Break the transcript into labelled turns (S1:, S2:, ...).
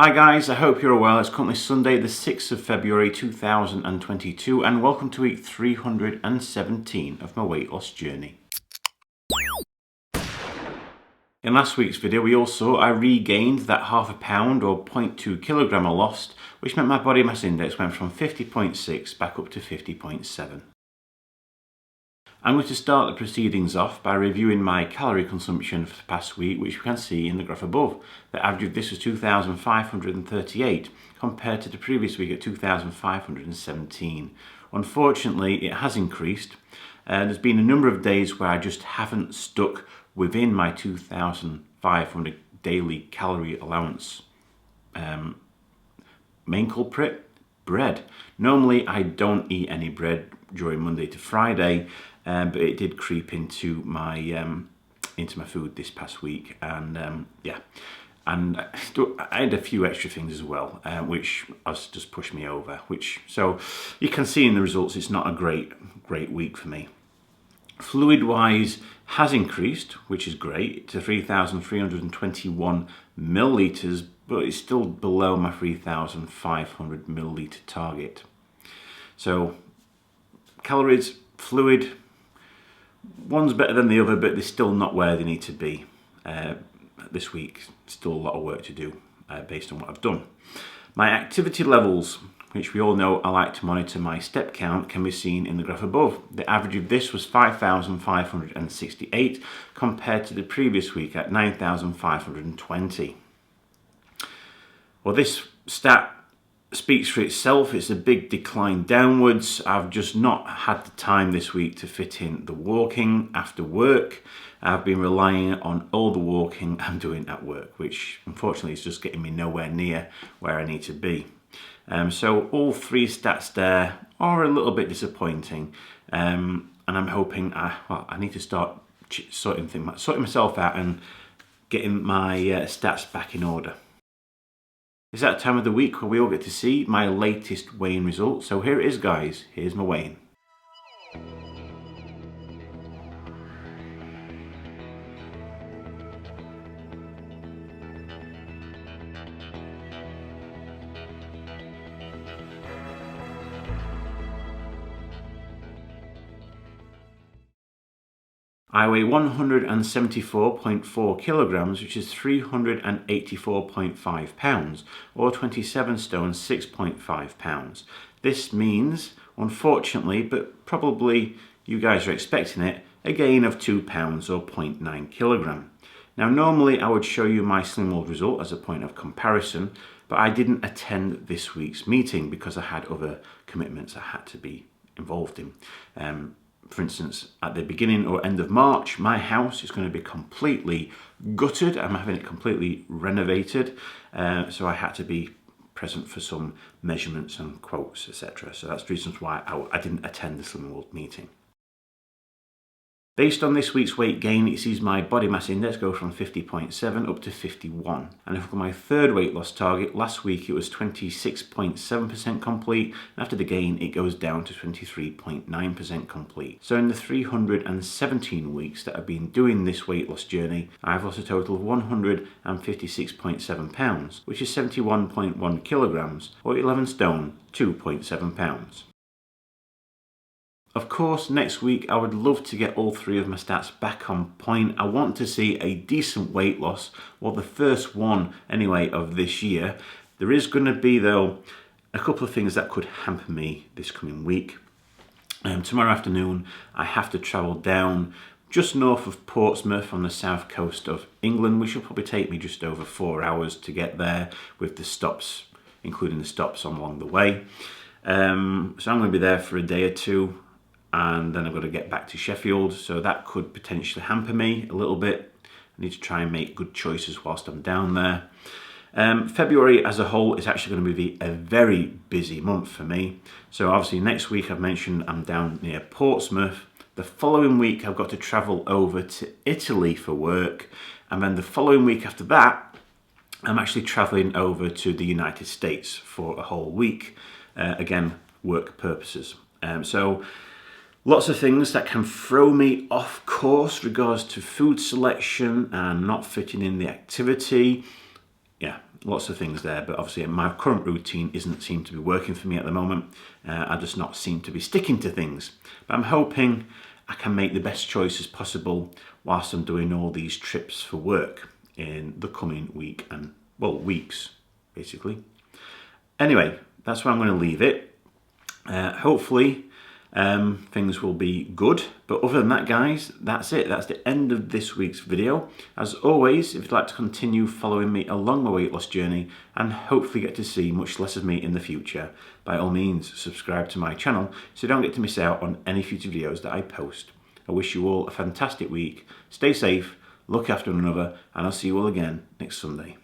S1: Hi guys, I hope you're well. It's currently Sunday the 6th of February 2022 and welcome to week 317 of my weight loss journey. In last week's video I regained that half a pound or 0.2 kilogram I lost, which meant my body mass index went from 50.6 back up to 50.7. I'm going to start the proceedings off by reviewing my calorie consumption for the past week, which we can see in the graph above. The average of this was 2,538 compared to the previous week at 2,517. Unfortunately, it has increased. There's been a number of days where I just haven't stuck within my 2,500 daily calorie allowance. Main culprit? Bread. Normally I don't eat any bread during Monday to Friday, but it did creep into my food this past week, and and I had a few extra things as well, which has just pushed me over. So you can see in the results, it's not a great week for me. Fluid wise has increased, which is great, to 3,321 millilitres, but it's still below my 3,500 millilitre target. So calories, fluid, one's better than the other, but they're still not where they need to be. This week, still a lot of work to do based on what I've done. My activity levels, which we all know I like to monitor my step count, can be seen in the graph above. The average of this was 5,568 compared to the previous week at 9,520. Well, this stat speaks for itself. It's a big decline downwards. I've just not had the time this week to fit in the walking after work. I've been relying on all the walking I'm doing at work, which unfortunately is just getting me nowhere near where I need to be. So all three stats there are a little bit disappointing, and I'm hoping I need to start sorting myself out and getting my stats back in order. It's that time of the week where we all get to see my latest weighing results. So here it is, guys. Here's my weighing. I weigh 174.4 kilograms, which is 384.5 pounds, or 27 stone 6.5 pounds. This means, unfortunately, but probably you guys are expecting it, a gain of 2 pounds or 0.9 kilogram. Now normally I would show you my Slim World result as a point of comparison, but I didn't attend this week's meeting because I had other commitments I had to be involved in. For instance, at the beginning or end of March, my house is going to be completely gutted. I'm having it completely renovated, so I had to be present for some measurements and quotes, etc. So that's the reasons why I didn't attend the Slim World meeting. Based on this week's weight gain, it sees my body mass index go from 50.7 up to 51. And if I look at my third weight loss target, last week it was 26.7% complete. And after the gain, it goes down to 23.9% complete. So in the 317 weeks that I've been doing this weight loss journey, I've lost a total of 156.7 pounds, which is 71.1 kilograms, or 11 stone, 2.7 pounds. Of course, next week I would love to get all three of my stats back on point. I want to see a decent weight loss, well, the first one anyway of this year. There is going to be, though, a couple of things that could hamper me this coming week. Tomorrow afternoon I have to travel down just north of Portsmouth on the south coast of England, which will probably take me just over 4 hours to get there, with the stops, including the stops along the way. So I'm going to be there for a day or two, and then I've got to get back to Sheffield, so that could potentially hamper me a little bit. I need to try and make good choices whilst I'm down there. February as a whole is actually going to be a very busy month for me. So obviously next week I've mentioned I'm down near Portsmouth. The following week I've got to travel over to Italy for work, and then the following week after that I'm actually travelling over to the United States for a whole week, again work purposes. So lots of things that can throw me off course regards to food selection and not fitting in the activity. Yeah, lots of things there, but obviously my current routine isn't seem to be working for me at the moment. I just not seem to be sticking to things. But I'm hoping I can make the best choices possible whilst I'm doing all these trips for work in the coming week and, well, weeks, basically. Anyway, that's where I'm going to leave it. Hopefully things will be good, but other than that, guys, that's it. That's the end of this week's video. As always, if you'd like to continue following me along my weight loss journey and hopefully get to see much less of me in the future, by all means subscribe to my channel so you don't get to miss out on any future videos that I post. I wish you all a fantastic week. Stay safe, look after one another, and I'll see you all again next Sunday.